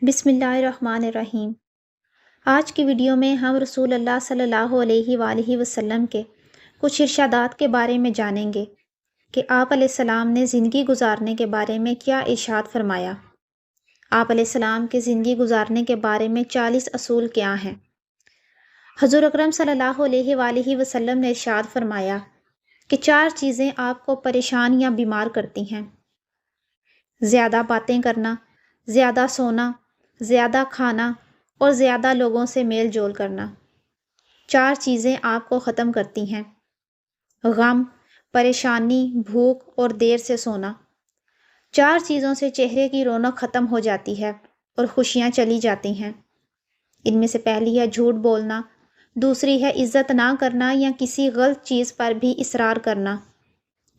بسم اللہ الرحمن الرحیم۔ آج کی ویڈیو میں ہم رسول اللہ صلی اللہ علیہ وآلہ وسلم کے کچھ ارشادات کے بارے میں جانیں گے کہ آپ علیہ السلام نے زندگی گزارنے کے بارے میں کیا ارشاد فرمایا۔ آپ علیہ السلام کے زندگی گزارنے کے بارے میں 40 اصول کیا ہیں۔ حضور اکرم صلی اللہ علیہ وآلہ وسلم نے ارشاد فرمایا کہ 4 چیزیں آپ کو پریشان یا بیمار کرتی ہیں: زیادہ باتیں کرنا، زیادہ سونا، زیادہ کھانا اور زیادہ لوگوں سے میل جول کرنا۔ 4 چیزیں آپ کو ختم کرتی ہیں: غم، پریشانی، بھوک اور دیر سے سونا۔ 4 چیزوں سے چہرے کی رونق ختم ہو جاتی ہے اور خوشیاں چلی جاتی ہیں۔ ان میں سے پہلی ہے جھوٹ بولنا، دوسری ہے عزت نہ کرنا یا کسی غلط چیز پر بھی اصرار کرنا،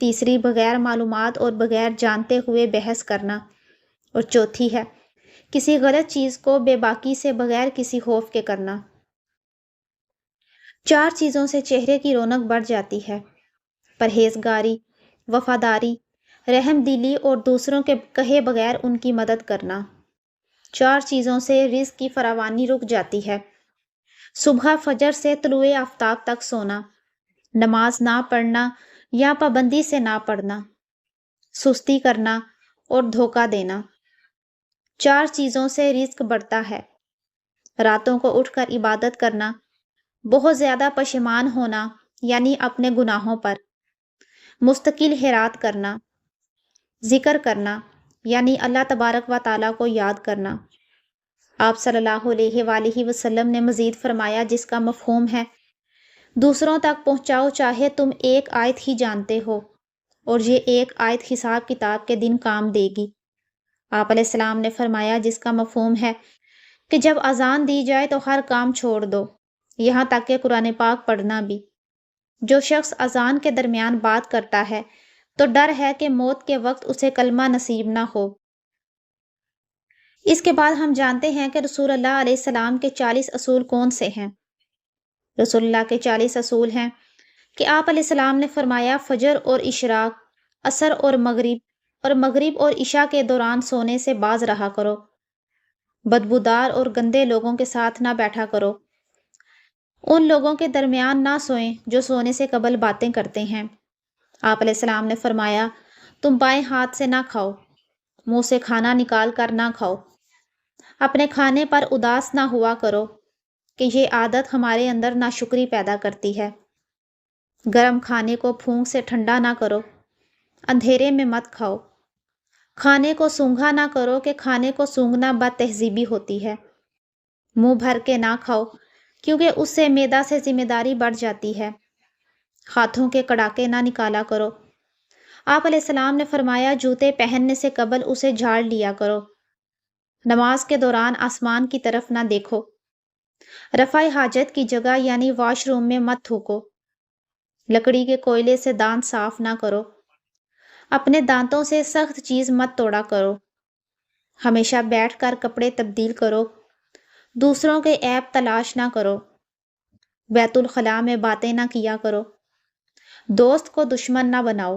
تیسری بغیر معلومات اور بغیر جانتے ہوئے بحث کرنا، اور چوتھی ہے کسی غلط چیز کو بے باکی سے بغیر کسی خوف کے کرنا۔ 4 چیزوں سے چہرے کی رونق بڑھ جاتی ہے: پرہیزگاری، وفاداری، رحم دلی اور دوسروں کے کہے بغیر ان کی مدد کرنا۔ 4 چیزوں سے رزق کی فراوانی رک جاتی ہے: صبح فجر سے طلوع آفتاب تک سونا، نماز نہ پڑھنا یا پابندی سے نہ پڑھنا، سستی کرنا اور دھوکہ دینا۔ 4 چیزوں سے رزق بڑھتا ہے: راتوں کو اٹھ کر عبادت کرنا، بہت زیادہ پشیمان ہونا یعنی اپنے گناہوں پر، مستقل خیرات کرنا، ذکر کرنا یعنی اللہ تبارک و تعالیٰ کو یاد کرنا۔ آپ صلی اللہ علیہ وآلہ وسلم نے مزید فرمایا، جس کا مفہوم ہے: دوسروں تک پہنچاؤ چاہے تم ایک آیت ہی جانتے ہو، اور یہ ایک آیت حساب کتاب کے دن کام دے گی۔ آپ علیہ السلام نے فرمایا، جس کا مفہوم ہے کہ جب اذان دی جائے تو ہر کام چھوڑ دو، یہاں تک کہ قرآن پاک پڑھنا بھی۔ جو شخص اذان کے درمیان بات کرتا ہے تو ڈر ہے کہ موت کے وقت اسے کلمہ نصیب نہ ہو۔ اس کے بعد ہم جانتے ہیں کہ رسول اللہ علیہ السلام کے 40 اصول کون سے ہیں۔ رسول اللہ کے 40 اصول ہیں کہ آپ علیہ السلام نے فرمایا، فجر اور اشراق، عصر اور مغرب اور عشاء کے دوران سونے سے باز رہا کرو، بدبودار اور گندے لوگوں کے ساتھ نہ بیٹھا کرو، ان لوگوں کے درمیان نہ سوئیں جو سونے سے قبل باتیں کرتے ہیں۔ آپ علیہ السلام نے فرمایا، تم بائیں ہاتھ سے نہ کھاؤ، منہ سے کھانا نکال کر نہ کھاؤ، اپنے کھانے پر اداس نہ ہوا کرو کہ یہ عادت ہمارے اندر ناشکری پیدا کرتی ہے۔ گرم کھانے کو پھونک سے ٹھنڈا نہ کرو، اندھیرے میں مت کھاؤ، کھانے کو سونگھا نہ کرو کہ کھانے کو سونگھنا بد تہذیبی ہوتی ہے۔ منہ بھر کے نہ کھاؤ کیونکہ اس سے معدہ سے ذمہ داری بڑھ جاتی ہے۔ ہاتھوں کے کڑاکے نہ نکالا کرو۔ آپ علیہ السلام نے فرمایا، جوتے پہننے سے قبل اسے جھاڑ لیا کرو۔ نماز کے دوران آسمان کی طرف نہ دیکھو۔ رفع حاجت کی جگہ یعنی واش روم میں مت تھوکو۔ لکڑی کے کوئلے سے دانت صاف نہ کرو۔ اپنے دانتوں سے سخت چیز مت توڑا کرو۔ ہمیشہ بیٹھ کر کپڑے تبدیل کرو۔ دوسروں کے عیب تلاش نہ کرو۔ بیت الخلاء میں باتیں نہ کیا کرو۔ دوست کو دشمن نہ بناؤ۔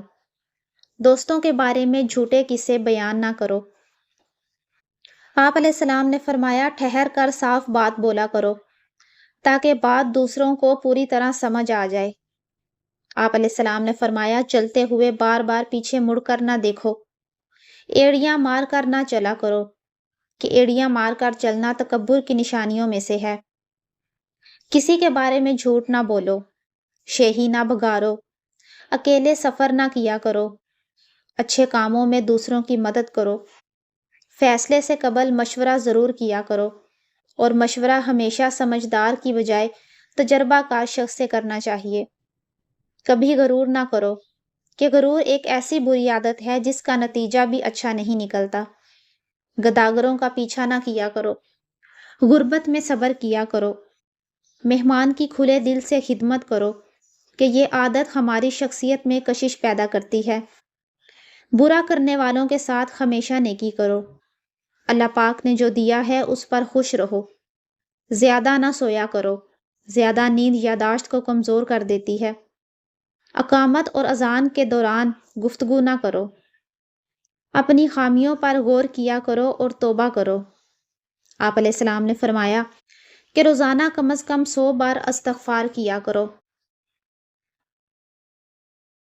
دوستوں کے بارے میں جھوٹے قصے بیان نہ کرو۔ آپ علیہ السلام نے فرمایا، ٹھہر کر صاف بات بولا کرو تاکہ بات دوسروں کو پوری طرح سمجھ آ جائے۔ آپ علیہ السلام نے فرمایا، چلتے ہوئے بار بار پیچھے مڑ کر نہ دیکھو۔ ایڑیاں مار کر نہ چلا کرو کہ ایڑیاں مار کر چلنا تکبر کی نشانیوں میں سے ہے۔ کسی کے بارے میں جھوٹ نہ بولو۔ شیہی نہ بگاڑو۔ اکیلے سفر نہ کیا کرو۔ اچھے کاموں میں دوسروں کی مدد کرو۔ فیصلے سے قبل مشورہ ضرور کیا کرو، اور مشورہ ہمیشہ سمجھدار کی بجائے تجربہ کار شخص سے کرنا چاہیے۔ کبھی غرور نہ کرو کہ غرور ایک ایسی بری عادت ہے جس کا نتیجہ بھی اچھا نہیں نکلتا۔ گداگروں کا پیچھا نہ کیا کرو۔ غربت میں صبر کیا کرو۔ مہمان کی کھلے دل سے خدمت کرو کہ یہ عادت ہماری شخصیت میں کشش پیدا کرتی ہے۔ برا کرنے والوں کے ساتھ ہمیشہ نیکی کرو۔ اللہ پاک نے جو دیا ہے اس پر خوش رہو۔ زیادہ نہ سویا کرو۔ زیادہ نیند یادداشت کو کمزور کر دیتی ہے۔ اقامت اور اذان کے دوران گفتگو نہ کرو۔ اپنی خامیوں پر غور کیا کرو اور توبہ کرو۔ آپ علیہ السلام نے فرمایا کہ روزانہ کم از کم 100 بار استغفار کیا کرو۔